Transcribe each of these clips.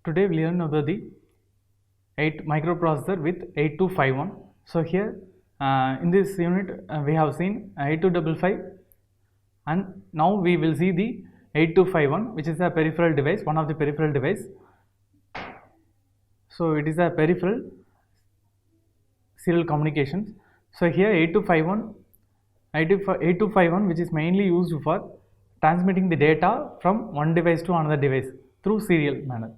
Today we learn about the 8 microprocessor with 8251. So here in this unit we have seen 8255, and now we will see the 8251, which is a peripheral device, one of the peripheral device. So it is a peripheral serial communications. So here 8251 which is mainly used for transmitting the data from one device to another device through serial manner.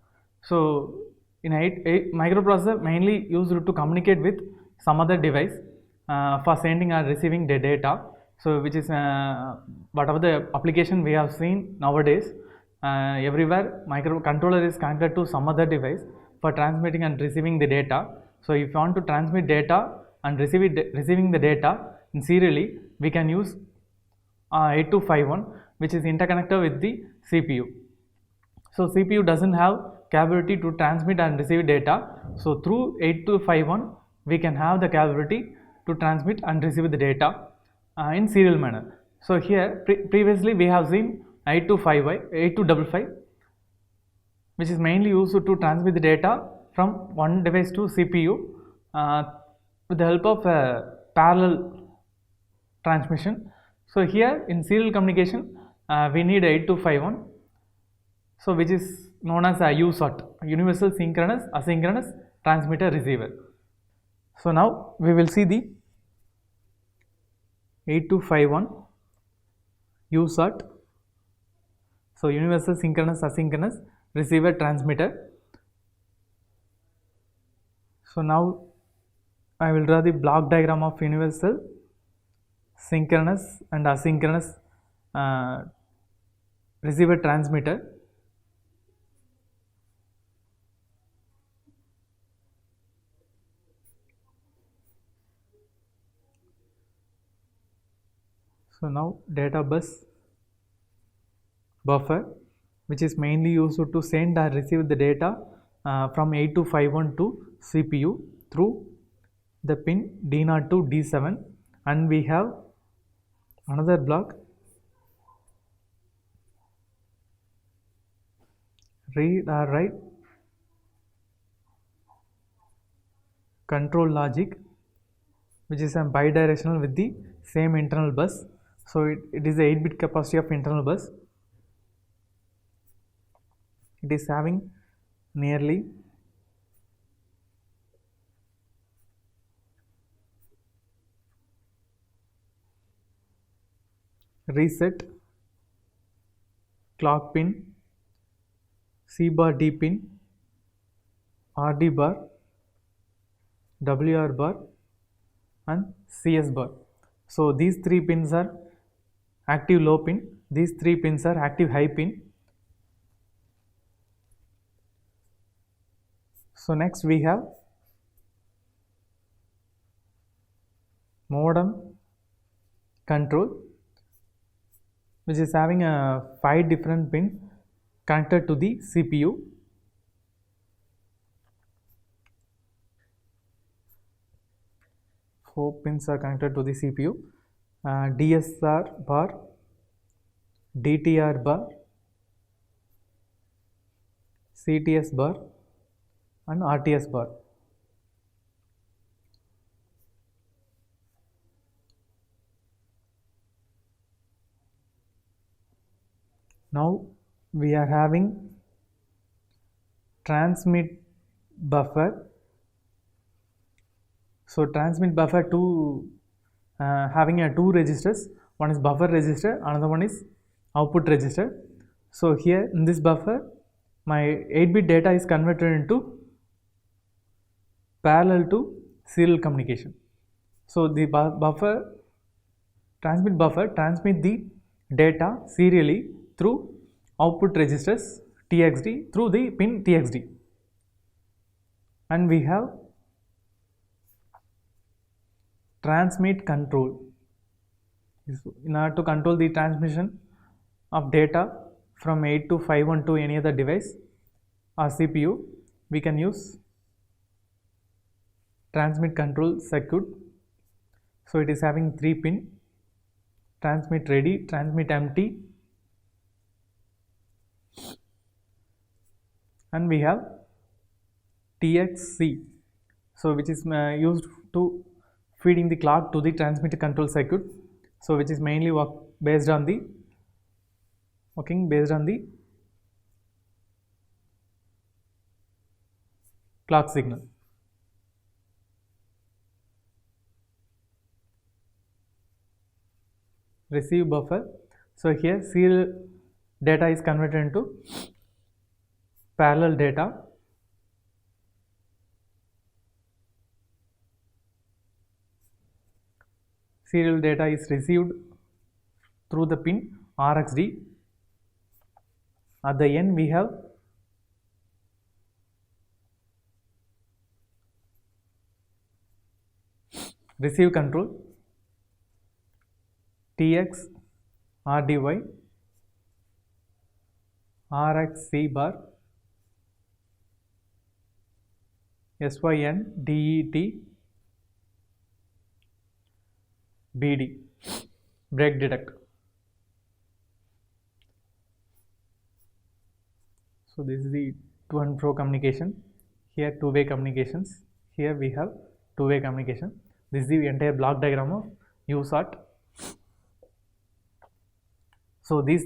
So in 8 microprocessor mainly used to communicate with some other device for sending or receiving the data. So which is whatever the application we have seen nowadays, everywhere microcontroller is connected to some other device for transmitting and receiving the data. So if you want to transmit data and receiving the data in serially, we can use 8251, which is interconnected with the CPU. So CPU doesn't have capability to transmit and receive data. So through 8251 we can have the capability to transmit and receive the data in serial manner. So here previously we have seen 8255, which is mainly used to transmit the data from one device to CPU with the help of parallel transmission. So here in serial communication we need 8251, so which is known as a USART, Universal Synchronous Asynchronous Transmitter Receiver. So now we will see the 8251 USART, so Universal Synchronous Asynchronous Receiver Transmitter. So now I will draw the block diagram of universal synchronous and asynchronous receiver transmitter. So now data bus buffer, which is mainly used to send or receive the data from 8251 to CPU through the pin D0 to D7, and we have another block read or write control logic, which is a bidirectional with the same internal bus. So it is a 8-bit capacity of internal bus. It is having nearly reset, clock pin, C bar D pin, RD bar, WR bar and CS bar. So these three pins are active low pin, these three pins are active high pin. So next we have modem control, which is having a 5 different pins connected to the CPU. Four pins are connected to the CPU. DSR bar, DTR bar, CTS bar and RTS bar. Now we are having transmit buffer. So transmit buffer having two registers, one is buffer register, another one is output register. So here in this buffer my 8-bit data is converted into parallel to serial communication. So the transmit buffer transmit the data serially through output registers TXD through the pin TXD, and we have transmit control. In order to control the transmission of data from 8251 to any other device or CPU, we can use transmit control circuit. So it is having 3 pin: transmit ready, transmit empty and we have TXC, so which is used to feeding the clock to the transmitter control circuit, so which is mainly working based on the clock signal. Receive buffer, so here serial data is converted into parallel data. Serial data is received through the pin RxD. At the end we have receive control TX RDY RxC bar SYN DET BD break detect. So this is the to and fro communication. Here two-way communications. Here we have two-way communication. This is the entire block diagram of USART. So this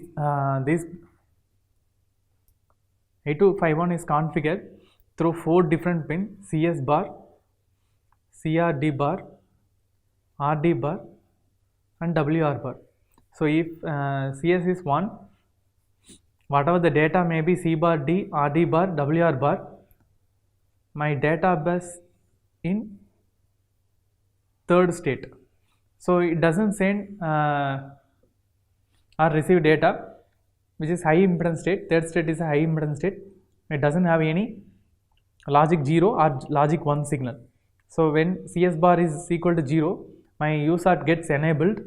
8251 is configured through 4 different pins: CS bar, CRD bar, RD bar and WR bar. So if CS is 1, whatever the data may be C bar, D, RD bar, WR bar, my data bus in third state. So it doesn't send or receive data which is high impedance state. Third state is a high impedance state. It doesn't have any logic 0 or logic 1 signal. So when CS bar is equal to 0, my USART gets enabled.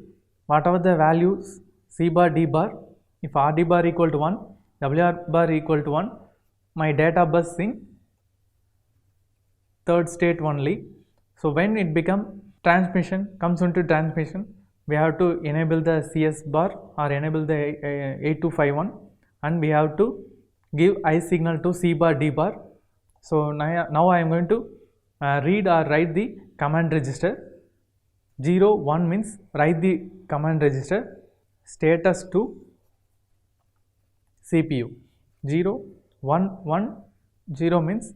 Whatever the values C bar, D bar, if RD bar equal to 1, WR bar equal to 1, my data bus in third state only. So when it comes into transmission, we have to enable the CS bar or enable the 8251 and we have to give I signal to C bar, D bar. So now I am going to read or write the command register. 0, 1 means write the command register status to CPU. 0, 1, 1, 0 means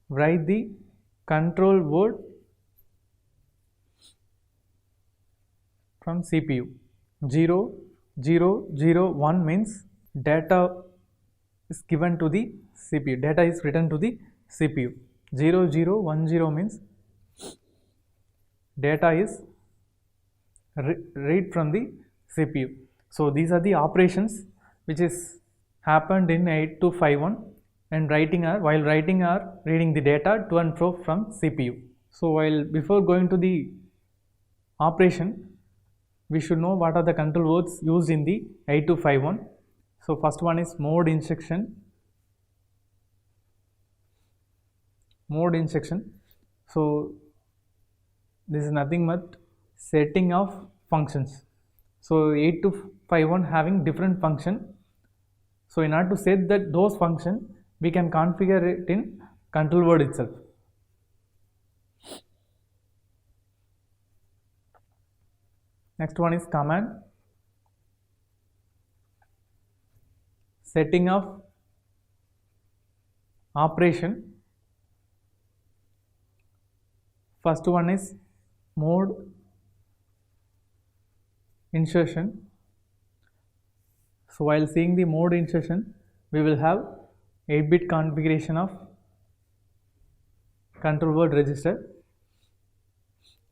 write the control word from CPU. 0, 0, 0, 1 means data is given to the CPU. Data is written to the CPU. 0, 0, 1, 0 means data is read from the CPU. So these are the operations which is happened in 8251 and while writing or reading the data to and fro from CPU. So before going to the operation, we should know what are the control words used in the 8251. So first one is mode instruction. So this is nothing but setting of functions. So 8251 having different function. So in order to set those functions, we can configure it in control word itself. Next one is command. Setting of operation. First one is mode insertion. So while seeing the mode insertion, we will have 8-bit configuration of control word register,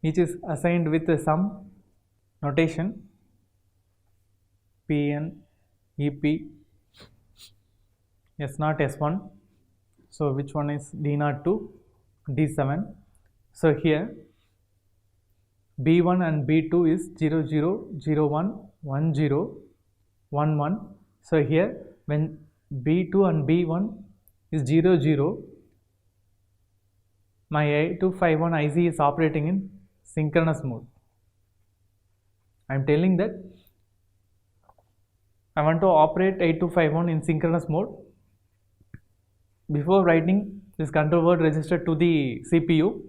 which is assigned with some notation PN, EP, S0, S1. So which one is D0 to D7. So here B1 and B2 is 0, 0, 0, 1, 1, 0, 1, 1. So here when B2 and B1 is 0, 0, my 8251 IC is operating in synchronous mode. I am telling that I want to operate 8251 in synchronous mode. before writing this control word register to the CPU,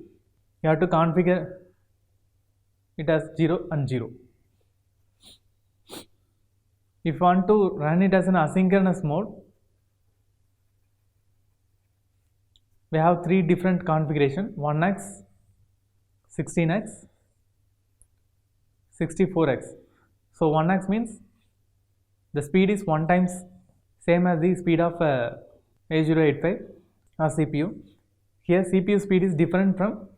you have to configure it as 0 and 0. If you want to run it as an asynchronous mode, we have three different configuration: 1x, 16x, 64x. So 1x means the speed is 1 times same as the speed of 8085 or CPU. Here CPU speed is different from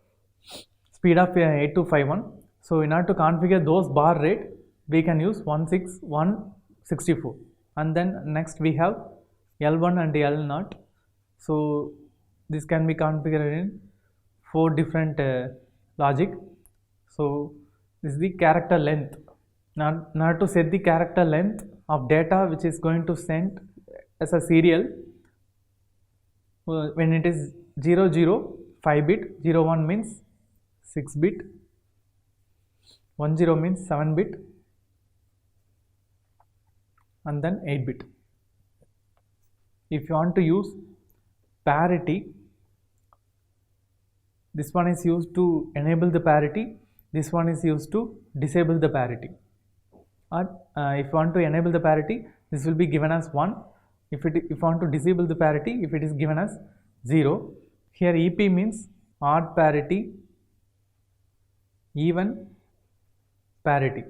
speed of 8251. So in order to configure those bar rate, we can use 164. And then next we have L1 and L0. So this can be configured in 4 different logic. So this is the character length. Now to set the character length of data which is going to send as a serial, when it is 00, 5 bit, 01 means 6 bit, 10 means 7 bit, and then 8 bit. If you want to use parity, this one is used to enable the parity, this one is used to disable the parity. Or if you want to enable the parity, this will be given as 1. If you want to disable the parity, if it is given as 0. Here EP means odd parity, even parity.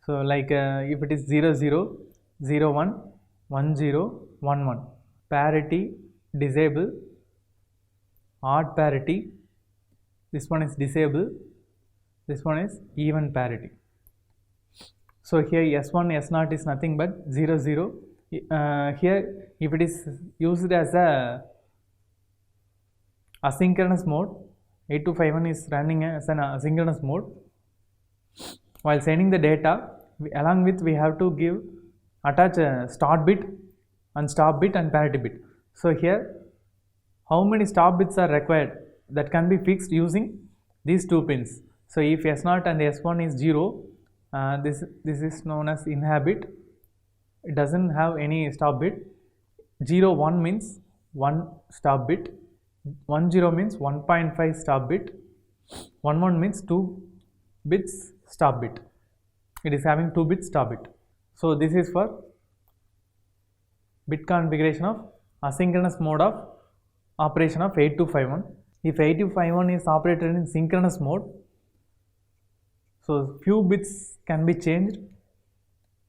So like if it is 00, 01, 10, 11, parity, disable, odd parity, this one is disable, this one is even parity. So here S1, S0 is nothing but 00. Here if it is used as a asynchronous mode, 8251 is running as an asynchronous mode. While sending the data, along with we have to attach a start bit and stop bit and parity bit. So here how many stop bits are required, that can be fixed using these two pins. So if S0 and S1 is 0, this is known as inhabit. It doesn't have any stop bit. 01 means 1 stop bit, 10 means 1.5 stop bit, 11 means 2 bits stop bit. It is having 2 bits stop bit. So this is for bit configuration of asynchronous mode of operation of 8251. If 8251 is operated in synchronous mode, so few bits can be changed.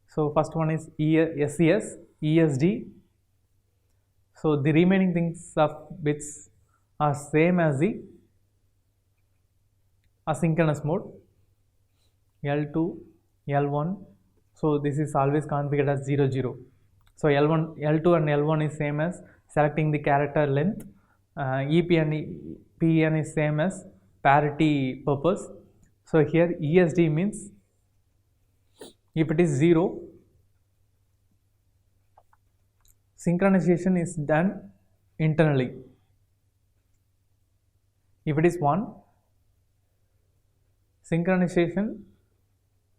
So first one is SES, ESD. So the remaining things of bits are same as the asynchronous mode. L2, L1. So this is always configured as 00. So L2 and L1 is same as selecting the character length. EP and PN is same as parity purpose. So here ESD means if it is 0, synchronization is done internally. If it is 1, synchronization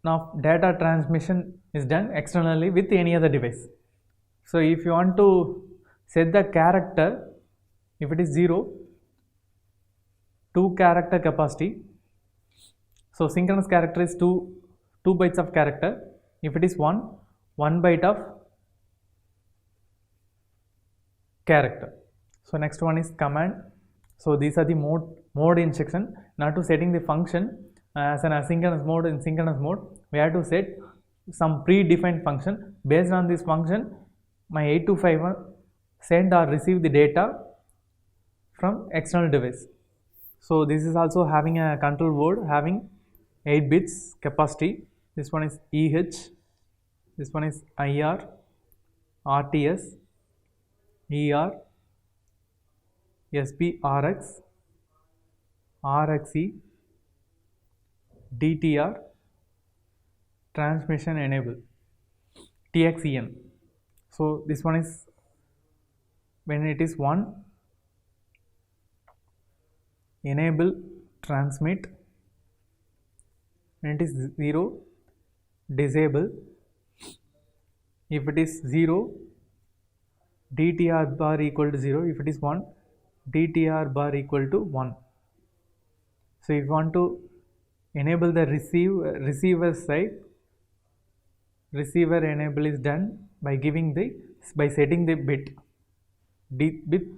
of data transmission is done externally with any other device. So if you want to set the character, if it is 0, 2 character capacity. So synchronous character is 2 bytes of character. If it is 1 byte of character. So next one is command. So these are the mode instruction. Now to setting the function as an asynchronous mode and synchronous mode, we have to set some predefined function. Based on this function, my 8251 send or receive the data from external device. So this is also having a control word having 8 bits capacity. This one is EH, this one is IR, RTS, ER, SPRX, RXE, DTR, transmission enable, TXEN. So this one is when it is 1, enable transmit, when it is 0, disable. If it is 0, DTR bar equal to 0. If it is 1, DTR bar equal to 1. So if you want to enable the receiver side, receiver enable is done by setting the bit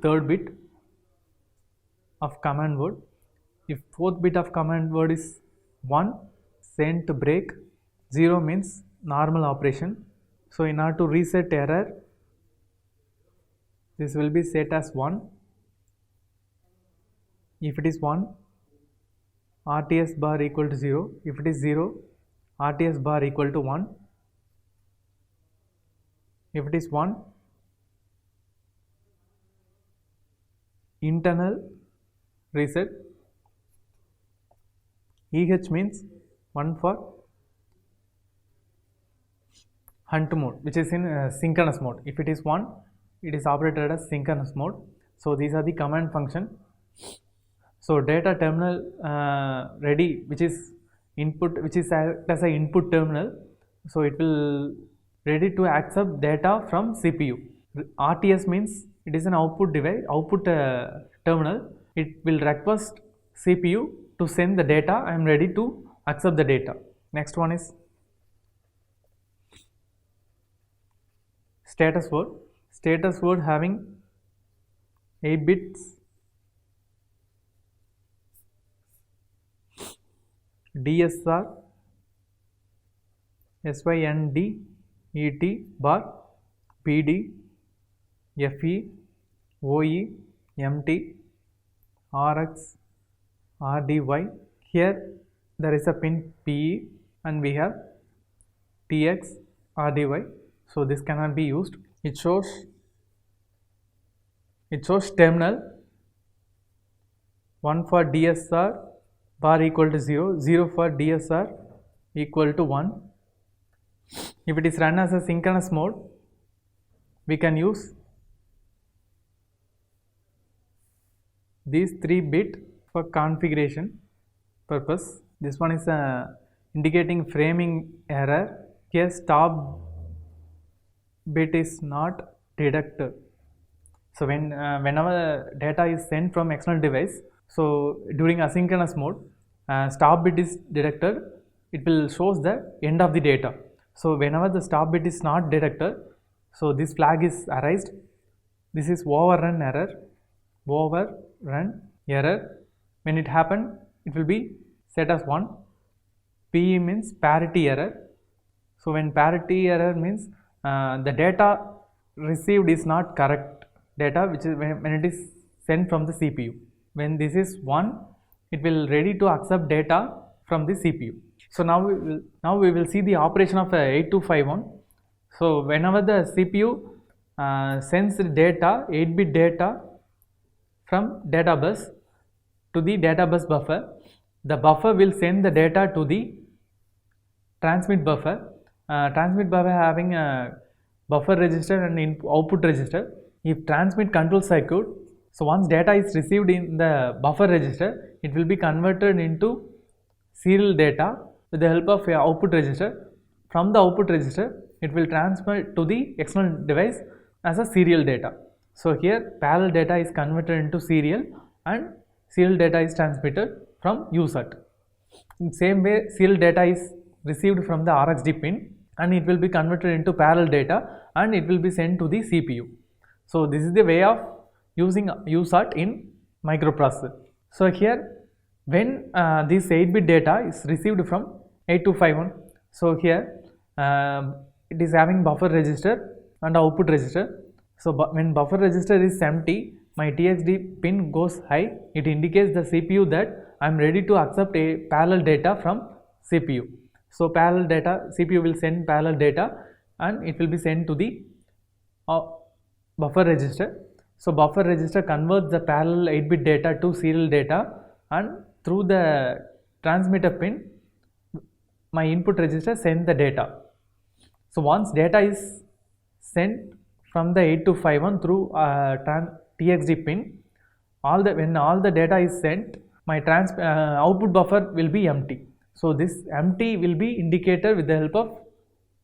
third bit of command word. If fourth bit of command word is 1, send to break. 0 means normal operation. So in order to reset error, this will be set as 1. If it is 1, RTS bar equal to 0. If it is 0, RTS bar equal to 1. If it is 1, internal reset. EH means 1 for hunt mode, which is in synchronous mode. If it is 1, it is operated as synchronous mode. So these are the command function. So data terminal ready, which is input, which is as a input terminal. So it will ready to accept data from CPU. RTS means it is an output device, terminal. It will request CPU to send the data. I am ready to accept the data. Next one is status word. Status word having 8 bits. DSR SYNDET bar PD FE OE MT RX RDY. Here there is a pin PE and we have TX RDY. So this cannot be used. It shows terminal 1 for DSR bar equal to 0, 0 for DSR equal to 1. If it is run as a synchronous mode, we can use these 3 bit for configuration purpose. This one is indicating framing error. Here stop bit is not deducted. So whenever data is sent from external device, so during asynchronous mode, stop bit is detected, it will shows the end of the data. So whenever the stop bit is not detected, so this flag is arised. This is overrun error. Overrun error. When it happen, it will be set as 1. PE means parity error. So when parity error means the data received is not correct data, which is when it is sent from the CPU. When this is 1, it will ready to accept data from the CPU. So now we will see the operation of 8251. So whenever the CPU sends the data, 8-bit data from data bus to the data bus buffer, the buffer will send the data to the transmit buffer. Transmit buffer having a buffer register and output register. If transmit control circuit, so once data is received in the buffer register, it will be converted into serial data with the help of a output register. From the output register, it will transfer to the external device as a serial data. So here parallel data is converted into serial and serial data is transmitted from USART. In same way, serial data is received from the RxD pin and it will be converted into parallel data and it will be sent to the CPU. So this is the way of using USART in microprocessor. So here when this 8-bit data is received from 8251, so here it is having buffer register and output register. So when buffer register is empty, my TXD pin goes high. It indicates the CPU that I am ready to accept a parallel data from CPU. So parallel data, CPU will send parallel data and it will be sent to the buffer register. So buffer register converts the parallel 8-bit data to serial data and through the transmitter pin, my input register sends the data. So once data is sent from the 8251 through TXD pin, when all the data is sent, my output buffer will be empty. So this empty will be indicated with the help of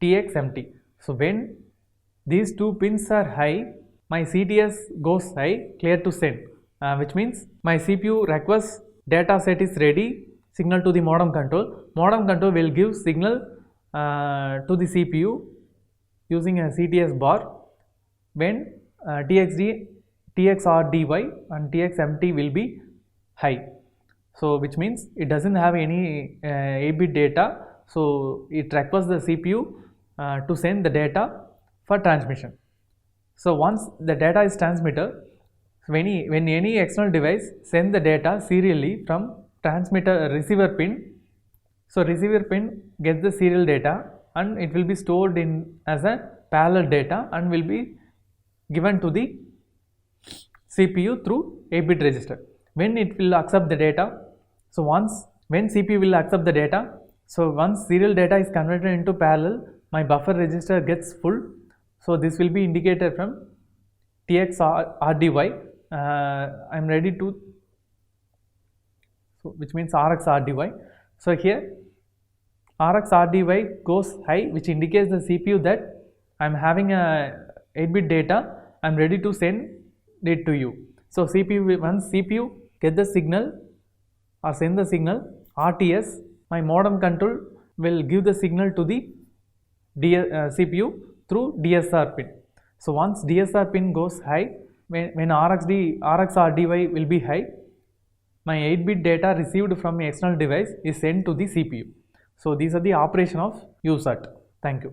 TX empty. So when these two pins are high, my CTS goes high, clear to send, which means my CPU requests data set is ready, signal to the modem control. Modem control will give signal to the CPU using a CTS bar when TXRDY and TXMT will be high. So which means it doesn't have any 8-bit data, so it requests the CPU to send the data for transmission. So once the data is transmitted, when any external device send the data serially from transmitter receiver pin, so receiver pin gets the serial data and it will be stored in as a parallel data and will be given to the CPU through 8-bit register. When it will accept the data, so when CPU will accept the data, so once serial data is converted into parallel, my buffer register gets full. So this will be indicated from TXRDY. I am ready to, so which means RXRDY. So here RXRDY goes high, which indicates the CPU that I am having a 8-bit data, I am ready to send it to you. So once CPU get the signal or send the signal, RTS, my modem control will give the signal to the CPU through DSR pin. So once DSR pin goes high, when RXRDY will be high, my 8-bit data received from an external device is sent to the CPU. So these are the operation of USART. Thank you.